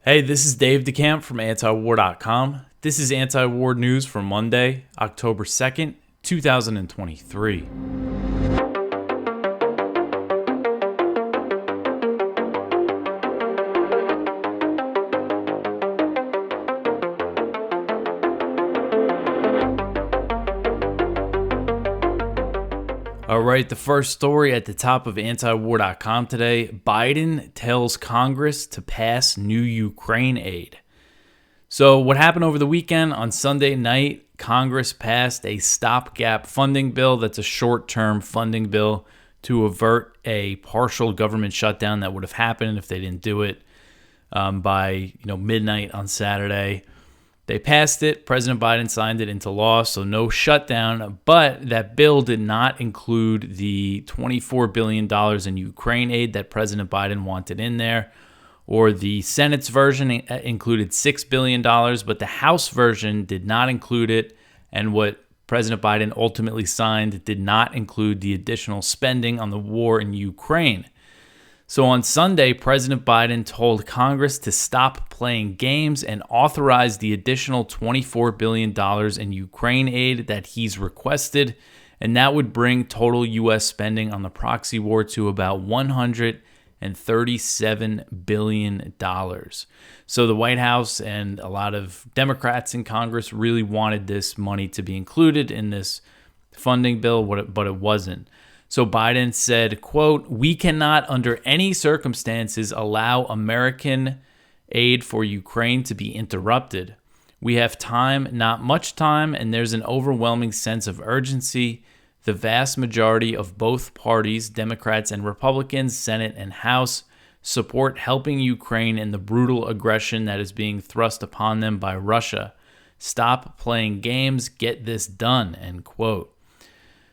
Hey, this is Dave DeCamp from antiwar.com. This is anti-war news for Monday, October 2nd, 2023. All right, the first story at the top of antiwar.com today. Biden tells Congress to pass new Ukraine aid. So what happened over the weekend? On Sunday night, Congress passed a stopgap funding bill. That's a short-term funding bill to avert a partial government shutdown that would have happened if they didn't do it by midnight on Saturday. They passed it. President Biden signed it into law, so no shutdown. But that bill did not include the $24 billion in Ukraine aid that President Biden wanted in there, or the Senate's version included $6 billion, but the House version did not include it. And what President Biden ultimately signed did not include the additional spending on the war in Ukraine. So on Sunday, President Biden told Congress to stop playing games and authorize the additional $24 billion in Ukraine aid that he's requested, and that would bring total U.S. spending on the proxy war to about $137 billion. So the White House and a lot of Democrats in Congress really wanted this money to be included in this funding bill, but it wasn't. So Biden said, quote, "We cannot under any circumstances allow American aid for Ukraine to be interrupted. We have time, not much time, and there's an overwhelming sense of urgency. The vast majority of both parties, Democrats and Republicans, Senate and House, support helping Ukraine in the brutal aggression that is being thrust upon them by Russia. Stop playing games, get this done," end quote.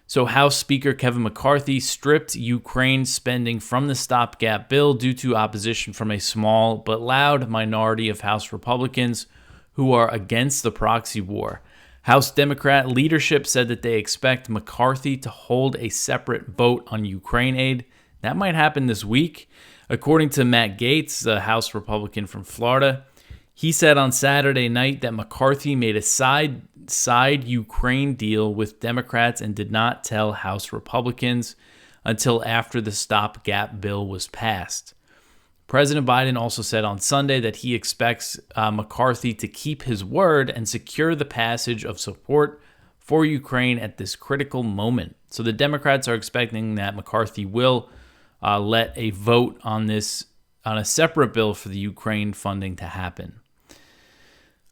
So House Speaker Kevin McCarthy stripped Ukraine spending from the stopgap bill due to opposition from a small but loud minority of House Republicans who are against the proxy war. House Democrat leadership said that they expect McCarthy to hold a separate vote on Ukraine aid. That might happen this week. According to Matt Gaetz, a House Republican from Florida, he said on Saturday night that McCarthy made a side Ukraine deal with Democrats and did not tell House Republicans until after the stopgap bill was passed. President Biden also said on Sunday that he expects McCarthy to keep his word and secure the passage of support for Ukraine at this critical moment. So the Democrats are expecting that McCarthy will let a vote on a separate bill for the Ukraine funding to happen.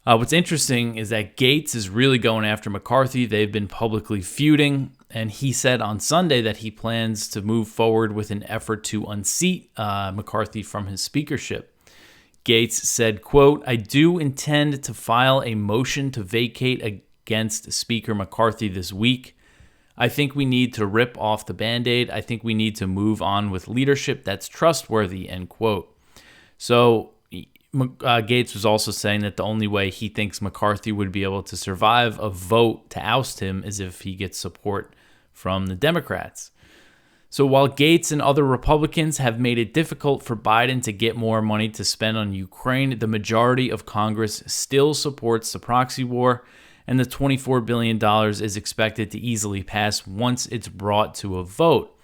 What's interesting is that Gaetz is really going after McCarthy. They've been publicly feuding, and he said on Sunday that he plans to move forward with an effort to unseat McCarthy from his speakership. Gaetz said, quote, "I do intend to file a motion to vacate against Speaker McCarthy this week. I think we need to rip off the Band-Aid. I think we need to move on with leadership that's trustworthy," end quote. So Gaetz was also saying that the only way he thinks McCarthy would be able to survive a vote to oust him is if he gets support from the Democrats. So while Gaetz and other Republicans have made it difficult for Biden to get more money to spend on Ukraine, the majority of Congress still supports the proxy war, and the $24 billion is expected to easily pass once it's brought to a vote.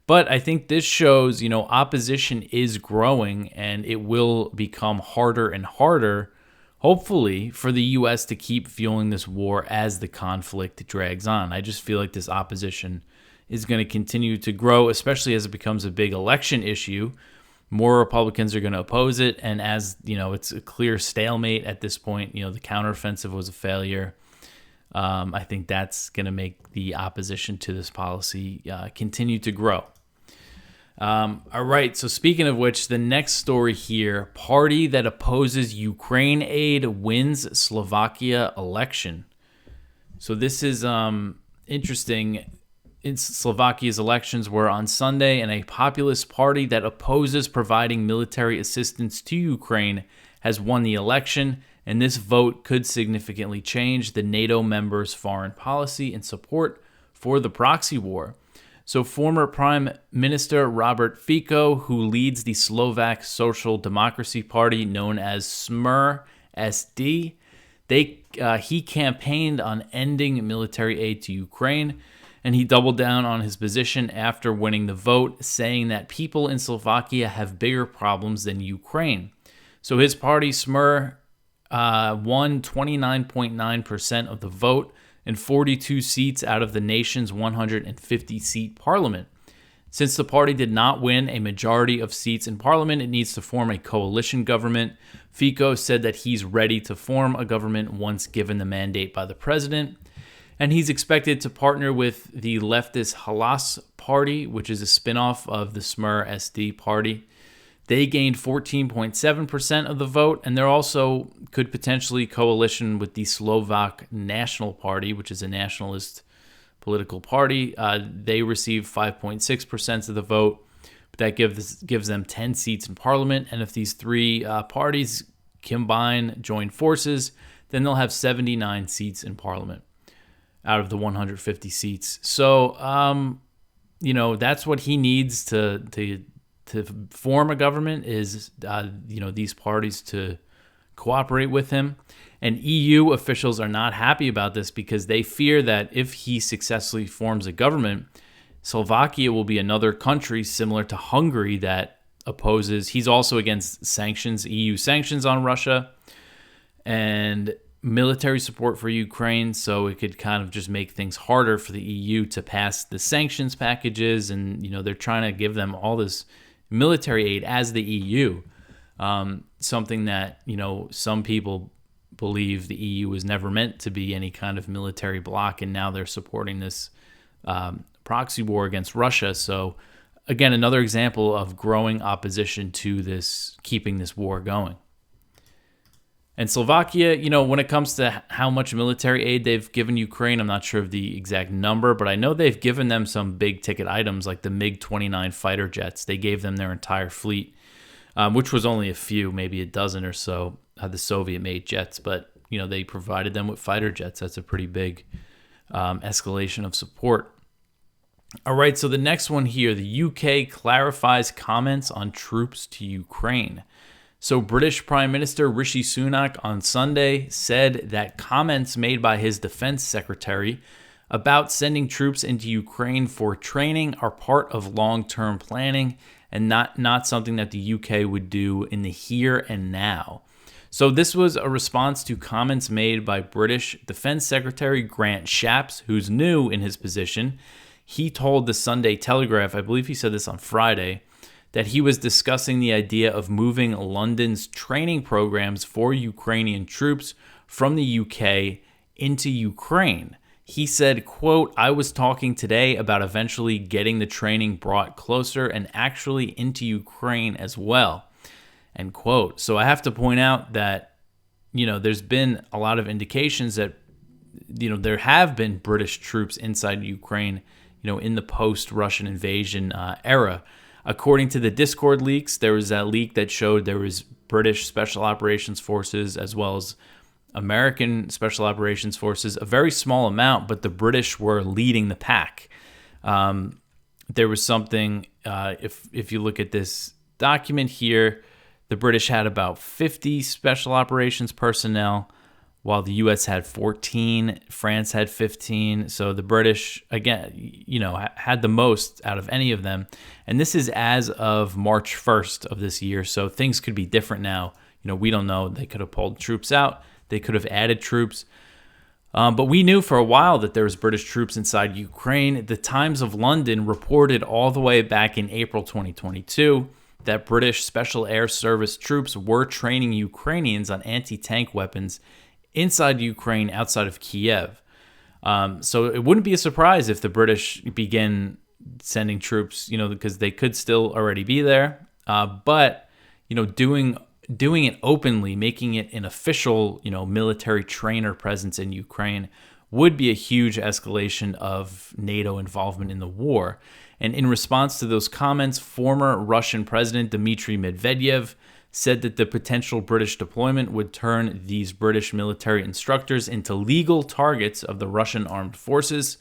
But I think this shows, opposition is growing, and it will become harder and harder, hopefully, for the U.S. to keep fueling this war as the conflict drags on. I just feel like this opposition is going to continue to grow, especially as it becomes a big election issue. More Republicans are going to oppose it, and as, it's a clear stalemate at this point, the counteroffensive was a failure. I think that's going to make the opposition to this policy continue to grow. All right, so speaking of which, the next story here, party that opposes Ukraine aid wins Slovakia election. So this is interesting. Slovakia's elections were on Sunday, and a populist party that opposes providing military assistance to Ukraine has won the election, and this vote could significantly change the NATO members' foreign policy and support for the proxy war. So former Prime Minister Robert Fico, who leads the Slovak Social Democracy Party known as SMER SD, he campaigned on ending military aid to Ukraine, and he doubled down on his position after winning the vote, saying that people in Slovakia have bigger problems than Ukraine. So his party, SMER, won 29.9% of the vote and 42 seats out of the nation's 150-seat parliament. Since the party did not win a majority of seats in parliament, it needs to form a coalition government. Fico said that he's ready to form a government once given the mandate by the president. And he's expected to partner with the leftist Halas party, which is a spinoff of the SMER SD party. They gained 14.7% of the vote, and they're also could potentially coalition with the Slovak National Party, which is a nationalist political party. They received 5.6% of the vote, but that gives them 10 seats in parliament. And if these three parties join forces, then they'll have 79 seats in parliament out of the 150 seats. So, that's what he needs to form a government is, these parties to cooperate with him. And EU officials are not happy about this because they fear that if he successfully forms a government, Slovakia will be another country similar to Hungary that opposes. He's also against sanctions, EU sanctions on Russia and military support for Ukraine. So it could kind of just make things harder for the EU to pass the sanctions packages. And, they're trying to give them all this military aid as the EU, something that, some people believe the EU was never meant to be any kind of military bloc, and now they're supporting this proxy war against Russia. So, again, another example of growing opposition to this, keeping this war going. And Slovakia, when it comes to how much military aid they've given Ukraine, I'm not sure of the exact number, but I know they've given them some big ticket items like the MiG-29 fighter jets. They gave them their entire fleet, which was only a few, maybe a dozen or so, the Soviet-made jets. But, they provided them with fighter jets. That's a pretty big escalation of support. All right, so the next one here, the UK clarifies comments on troops to Ukraine. So British Prime Minister Rishi Sunak on Sunday said that comments made by his defense secretary about sending troops into Ukraine for training are part of long-term planning and not something that the UK would do in the here and now. So this was a response to comments made by British Defense Secretary Grant Shapps, who's new in his position. He told the Sunday Telegraph, I believe he said this on Friday, that he was discussing the idea of moving London's training programs for Ukrainian troops from the UK into Ukraine. He said, quote, "I was talking today about eventually getting the training brought closer and actually into Ukraine as well," end quote. So I have to point out that, there's been a lot of indications that, there have been British troops inside Ukraine, in the post-Russian invasion era. According to the Discord leaks, there was a leak that showed there was British Special Operations Forces as well as American Special Operations Forces, a very small amount, but the British were leading the pack. There was something, if you look at this document here, the British had about 50 Special Operations personnel, while the U.S. had 14, France had 15. So the British, again, had the most out of any of them. And this is as of March 1st of this year. So things could be different now. We don't know. They could have pulled troops out. They could have added troops. But we knew for a while that there was British troops inside Ukraine. The Times of London reported all the way back in April 2022 that British Special Air Service troops were training Ukrainians on anti-tank weapons inside Ukraine, outside of Kiev. So it wouldn't be a surprise if the British begin sending troops, because they could still already be there. But, doing it openly, making it an official, military trainer presence in Ukraine would be a huge escalation of NATO involvement in the war. And in response to those comments, former Russian President Dmitry Medvedev said that the potential British deployment would turn these British military instructors into legal targets of the Russian armed forces.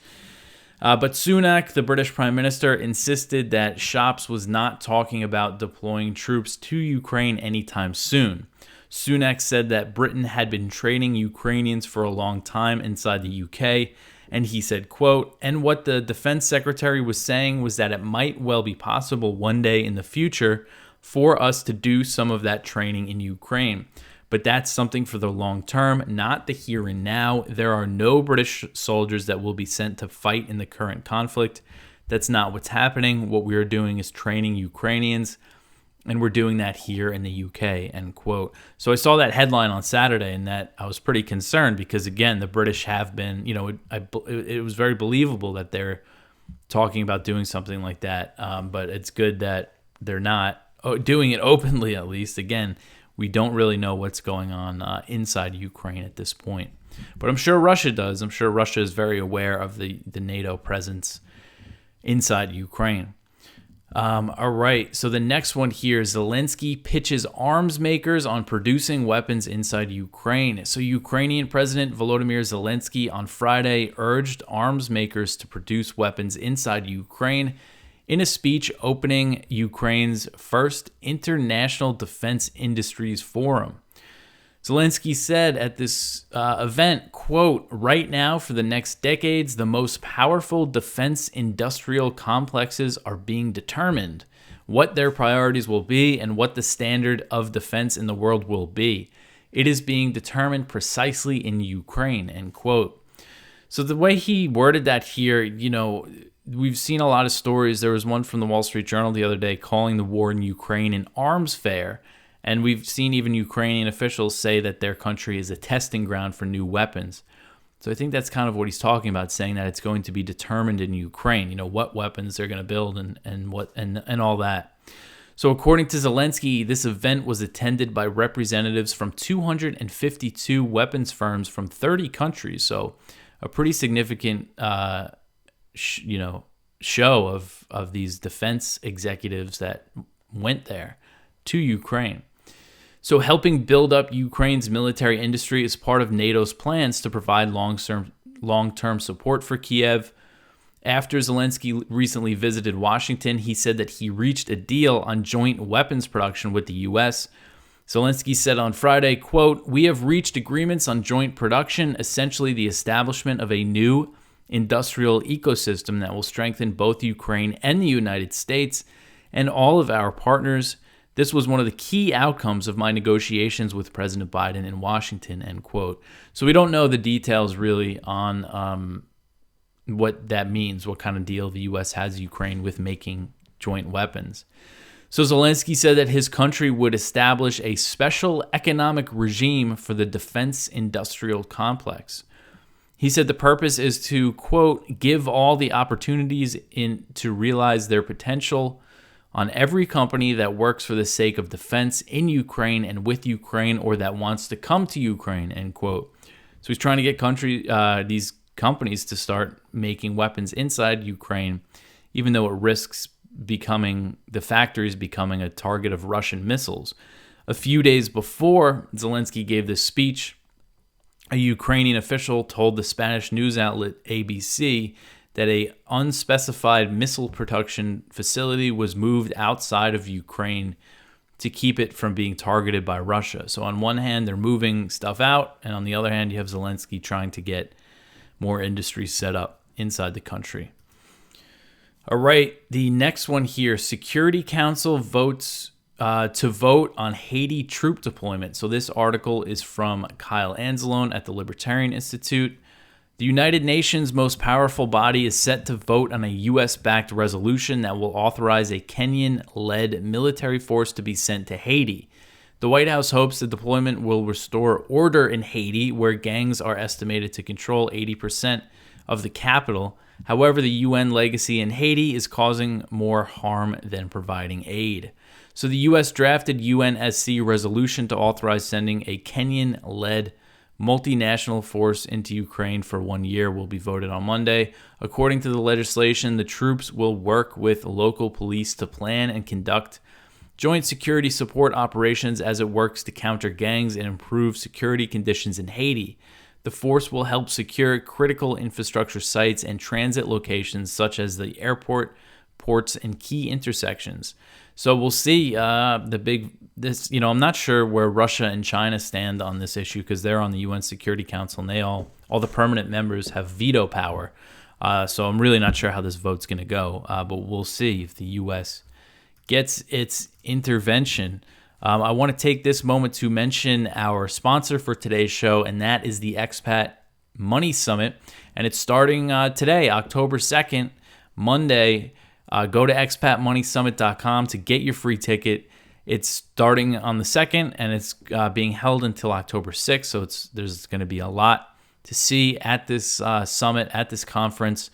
But Sunak, the British Prime Minister, insisted that Scholz was not talking about deploying troops to Ukraine anytime soon. Sunak said that Britain had been training Ukrainians for a long time inside the UK, and he said, quote, "And what the defense secretary was saying was that it might well be possible one day in the future for us to do some of that training in Ukraine. But that's something for the long term, not the here and now. There are no British soldiers that will be sent to fight in the current conflict. That's not what's happening. What we are doing is training Ukrainians, and we're doing that here in the UK," end quote. So I saw that headline on Saturday, and that I was pretty concerned because, again, the British have been, it was very believable that they're talking about doing something like that. But it's good that they're not doing it openly, at least. Again, we don't really know what's going on inside Ukraine at this point. But I'm sure Russia does. I'm sure Russia is very aware of the NATO presence inside Ukraine. All right, so the next one here, Zelensky pitches arms makers on producing weapons inside Ukraine. So Ukrainian President Volodymyr Zelensky on Friday urged arms makers to produce weapons inside Ukraine in a speech opening Ukraine's first International Defense Industries Forum. Zelensky said at this event, quote, "Right now, for the next decades, the most powerful defense industrial complexes are being determined, what their priorities will be and what the standard of defense in the world will be. It is being determined precisely in Ukraine," end quote. So the way he worded that here, we've seen a lot of stories. There was one from the Wall Street Journal the other day calling the war in Ukraine an arms fair. And we've seen even Ukrainian officials say that their country is a testing ground for new weapons. So I think that's kind of what he's talking about, saying that it's going to be determined in Ukraine, what weapons they're going to build and all that. So according to Zelensky, this event was attended by representatives from 252 weapons firms from 30 countries. So a pretty significant show of these defense executives that went there to Ukraine. So helping build up Ukraine's military industry is part of NATO's plans to provide long-term support for Kiev. After Zelensky recently visited Washington, he said that he reached a deal on joint weapons production with the U.S. Zelensky said on Friday, quote, "We have reached agreements on joint production, essentially the establishment of a new industrial ecosystem that will strengthen both Ukraine and the United States and all of our partners. This was one of the key outcomes of my negotiations with President Biden in Washington," end quote. So we don't know the details really on what that means, what kind of deal the U.S. has Ukraine with making joint weapons. So Zelensky said that his country would establish a special economic regime for the defense industrial complex. He said the purpose is to, quote, "give all the opportunities to realize their potential on every company that works for the sake of defense in Ukraine and with Ukraine or that wants to come to Ukraine," end quote. So he's trying to get these companies to start making weapons inside Ukraine, even though it risks the factories becoming a target of Russian missiles. A few days before Zelensky gave this speech, a Ukrainian official told the Spanish news outlet ABC that an unspecified missile production facility was moved outside of Ukraine to keep it from being targeted by Russia. So on one hand, they're moving stuff out, and on the other hand, you have Zelensky trying to get more industries set up inside the country. All right, the next one here, Security Council votes to vote on Haiti troop deployment. So this article is from Kyle Anzalone at the Libertarian Institute. The United Nations' most powerful body is set to vote on a U.S.-backed resolution that will authorize a Kenyan-led military force to be sent to Haiti. The White House hopes the deployment will restore order in Haiti, where gangs are estimated to control 80% of the capital. However, the UN legacy in Haiti is causing more harm than providing aid. So the U.S. drafted UNSC resolution to authorize sending a Kenyan-led multinational force into Ukraine for 1 year will be voted on Monday. According to the legislation, the troops will work with local police to plan and conduct joint security support operations as it works to counter gangs and improve security conditions in Haiti. The force will help secure critical infrastructure sites and transit locations such as the airport, ports, and key intersections. So we'll see. I'm not sure where Russia and China stand on this issue because they're on the UN Security Council and they all the permanent members have veto power. So I'm really not sure how this vote's going to go. But we'll see if the U.S. gets its intervention. I want to take this moment to mention our sponsor for today's show, and that is the Expat Money Summit. And it's starting today, October 2nd, Monday. Go to expatmoneysummit.com to get your free ticket. It's starting on the 2nd, and it's being held until October 6th, so there's going to be a lot to see at this summit, at this conference.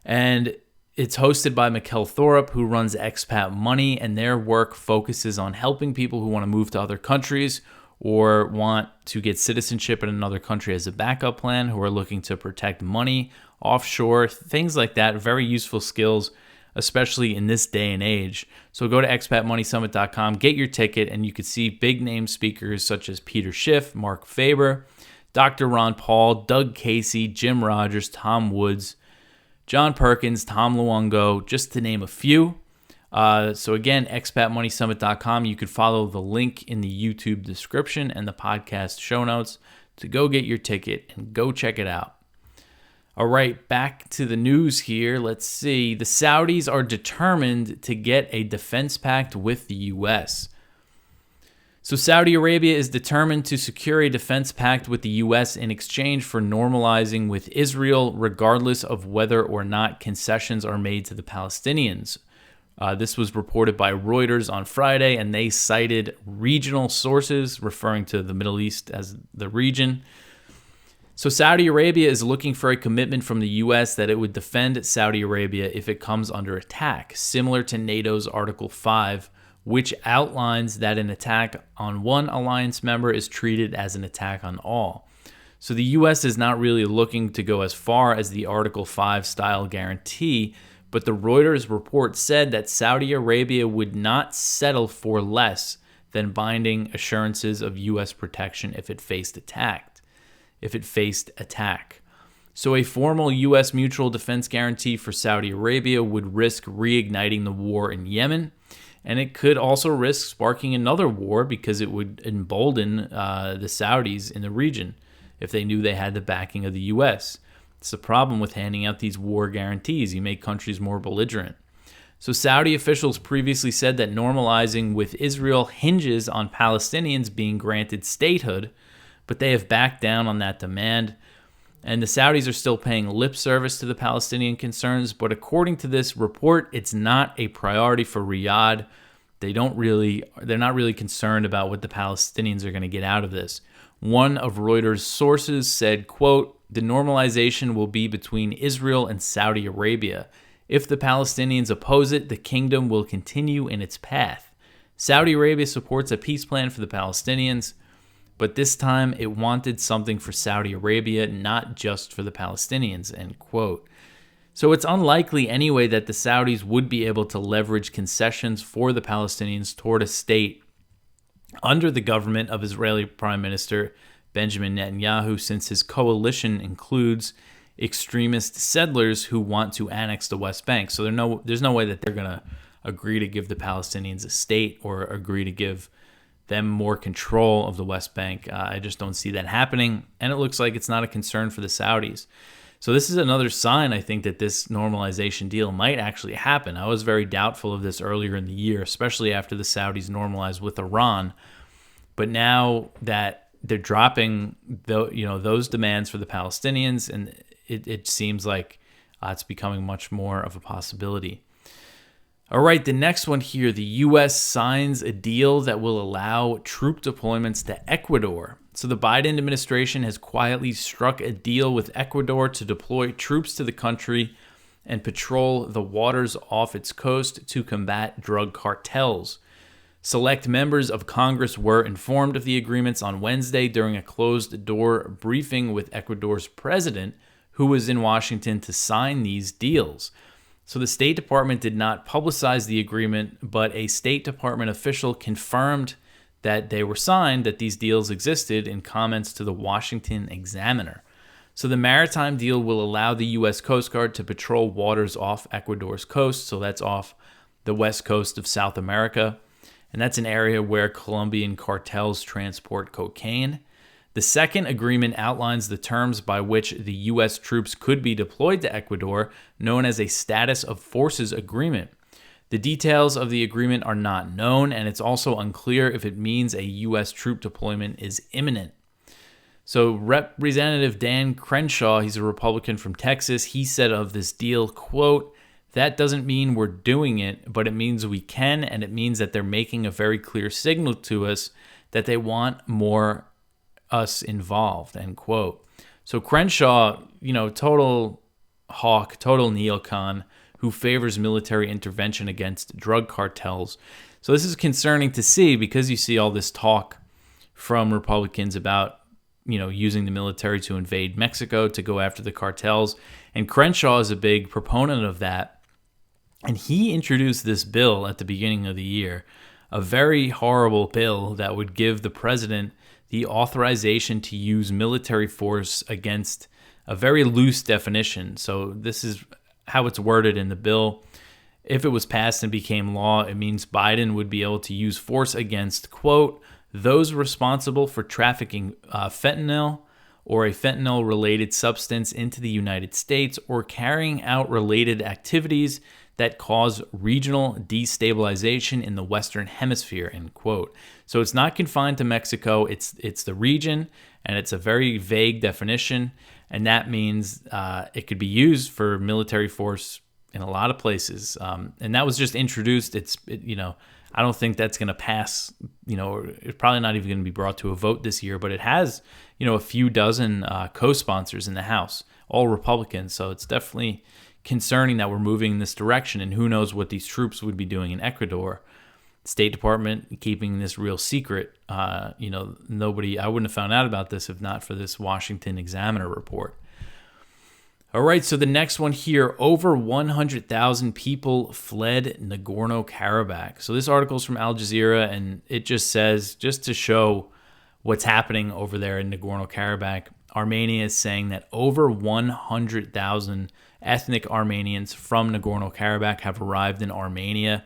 And it's hosted by Mikkel Thorup, who runs Expat Money, and their work focuses on helping people who want to move to other countries or want to get citizenship in another country as a backup plan, who are looking to protect money offshore, things like that. Very useful skills, especially in this day and age. So go to expatmoneysummit.com, get your ticket, and you can see big name speakers such as Peter Schiff, Mark Faber, Dr. Ron Paul, Doug Casey, Jim Rogers, Tom Woods, John Perkins, Tom Luongo, just to name a few. So again, expatmoneysummit.com. You could follow the link in the YouTube description and the podcast show notes to go get your ticket and go check it out. All right, back to the news here. Let's see. The Saudis are determined to get a defense pact with the U.S. So Saudi Arabia is determined to secure a defense pact with the U.S. in exchange for normalizing with Israel, regardless of whether or not concessions are made to the Palestinians. This was reported by Reuters on Friday, and they cited regional sources referring to the Middle East as the region. So Saudi Arabia is looking for a commitment from the U.S. that it would defend Saudi Arabia if it comes under attack, similar to NATO's Article 5, which outlines that an attack on one alliance member is treated as an attack on all. So the U.S. is not really looking to go as far as the Article 5 style guarantee, but the Reuters report said that Saudi Arabia would not settle for less than binding assurances of U.S. protection if it faced attack. So a formal U.S. mutual defense guarantee for Saudi Arabia would risk reigniting the war in Yemen, and it could also risk sparking another war because it would embolden the Saudis in the region if they knew they had the backing of the U.S. It's the problem with handing out these war guarantees. You make countries more belligerent. So Saudi officials previously said that normalizing with Israel hinges on Palestinians being granted statehood, but they have backed down on that demand. And the Saudis are still paying lip service to the Palestinian concerns, but according to this report, it's not a priority for Riyadh. They're not really concerned about what the Palestinians are going to get out of this. One of Reuters' sources said, quote, "The normalization will be between Israel and Saudi Arabia. If the Palestinians oppose it, the kingdom will continue in its path. Saudi Arabia supports a peace plan for the Palestinians, but this time it wanted something for Saudi Arabia, not just for the Palestinians," end quote. So it's unlikely anyway that the Saudis would be able to leverage concessions for the Palestinians toward a state under the government of Israeli Prime Minister Benjamin Netanyahu, since his coalition includes extremist settlers who want to annex the West Bank. So there's no way that they're going to agree to give the Palestinians a state or agree to give them more control of the West Bank. I just don't see that happening, and it looks like it's not a concern for the Saudis. So this is another sign, I think, that this normalization deal might actually happen. I was very doubtful of this earlier in the year, especially after the Saudis normalized with Iran. But now that they're dropping those demands for the Palestinians, and it seems like it's becoming much more of a possibility. All right, the next one here, the U.S. signs a deal that will allow troop deployments to Ecuador. So the Biden administration has quietly struck a deal with Ecuador to deploy troops to the country and patrol the waters off its coast to combat drug cartels. Select members of Congress were informed of the agreements on Wednesday during a closed-door briefing with Ecuador's president, who was in Washington to sign these deals. So the State Department did not publicize the agreement, but a State Department official confirmed that they were signed, that these deals existed, in comments to the Washington Examiner. So the maritime deal will allow the U.S. Coast Guard to patrol waters off Ecuador's coast. So that's off the west coast of South America. And that's an area where Colombian cartels transport cocaine. The second agreement outlines the terms by which the U.S. troops could be deployed to Ecuador, known as a status of forces agreement. The details of the agreement are not known, and it's also unclear if it means a U.S. troop deployment is imminent. So Representative Dan Crenshaw, he's a Republican from Texas, he said of this deal, quote, "That doesn't mean we're doing it, but it means we can, and it means that they're making a very clear signal to us that they want more us involved," end quote. So Crenshaw, total hawk, total neocon, who favors military intervention against drug cartels. So this is concerning to see, because you see all this talk from Republicans about using the military to invade Mexico, to go after the cartels. And Crenshaw is a big proponent of that. And he introduced this bill at the beginning of the year, a very horrible bill that would give the president the authorization to use military force against a very loose definition. So this is how it's worded in the bill. If it was passed and became law, it means Biden would be able to use force against, quote, "those responsible for trafficking fentanyl or a fentanyl-related substance into the United States, or carrying out related activities that cause regional destabilization in the Western Hemisphere," end quote. So it's not confined to Mexico. It's the region, and it's a very vague definition, and that means it could be used for military force in a lot of places. And that was just introduced. I don't think that's going to pass. It's probably not even going to be brought to a vote this year, but it has, a few dozen co-sponsors in the House, all Republicans. So it's definitely concerning that we're moving in this direction, and who knows what these troops would be doing in Ecuador. State Department keeping this real secret. I wouldn't have found out about this if not for this Washington Examiner report. All right, so the next one here, over 100,000 people fled Nagorno-Karabakh. So this article is from Al Jazeera, and it just says, just to show what's happening over there in Nagorno-Karabakh, Armenia is saying that over 100,000 ethnic Armenians from Nagorno-Karabakh have arrived in Armenia,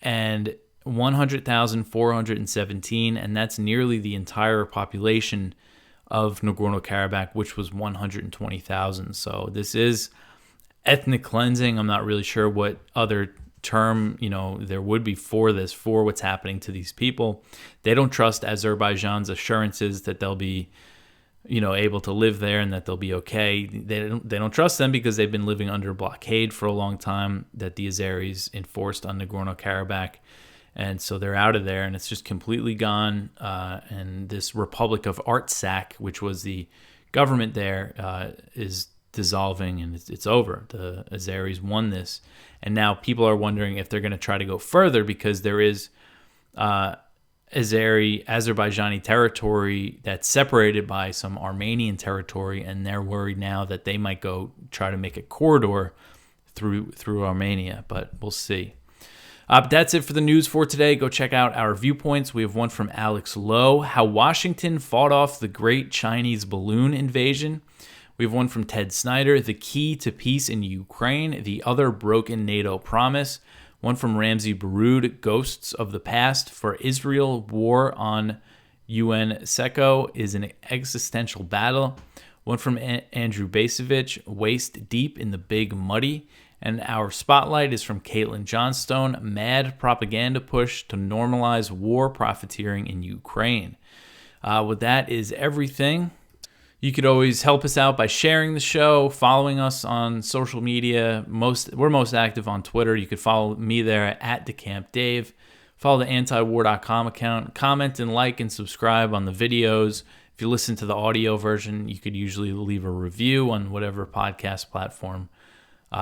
and 100,417, and that's nearly the entire population of Nagorno-Karabakh, which was 120,000. So this is ethnic cleansing. I'm not really sure what other term, there would be for this, for what's happening to these people. They don't trust Azerbaijan's assurances that they'll be, able to live there and that they'll be okay. They don't trust them because they've been living under blockade for a long time that the Azeris enforced on Nagorno-Karabakh. And so they're out of there, and it's just completely gone. And this Republic of Artsakh, which was the government there, is dissolving, and it's over. The Azeris won this. And now people are wondering if they're going to try to go further, because there is Azerbaijani territory that's separated by some Armenian territory, and they're worried now that they might go try to make a corridor through Armenia, but we'll see. But that's it for the news for today. Go check out our Viewpoints. We have one from Alex Lowe, How Washington Fought Off the Great Chinese Balloon Invasion. We have one from Ted Snyder, The Key to Peace in Ukraine, The Other Broken NATO Promise. One from Ramsey Baroud, Ghosts of the Past, For Israel, War on UNESCO is an Existential Battle. One from Andrew Basevich, Waist Deep in the Big Muddy. And our spotlight is from Caitlin Johnstone, Mad Propaganda Push to Normalize War Profiteering in Ukraine. That is everything. You could always help us out by sharing the show, following us on social media. We're most active on Twitter. You could follow me there at DeCampDave. Follow the antiwar.com account. Comment and like and subscribe on the videos. If you listen to the audio version, you could usually leave a review on whatever podcast platform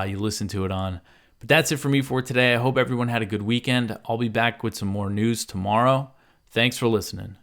you listen to it on. But that's it for me for today. I hope everyone had a good weekend. I'll be back with some more news tomorrow. Thanks for listening.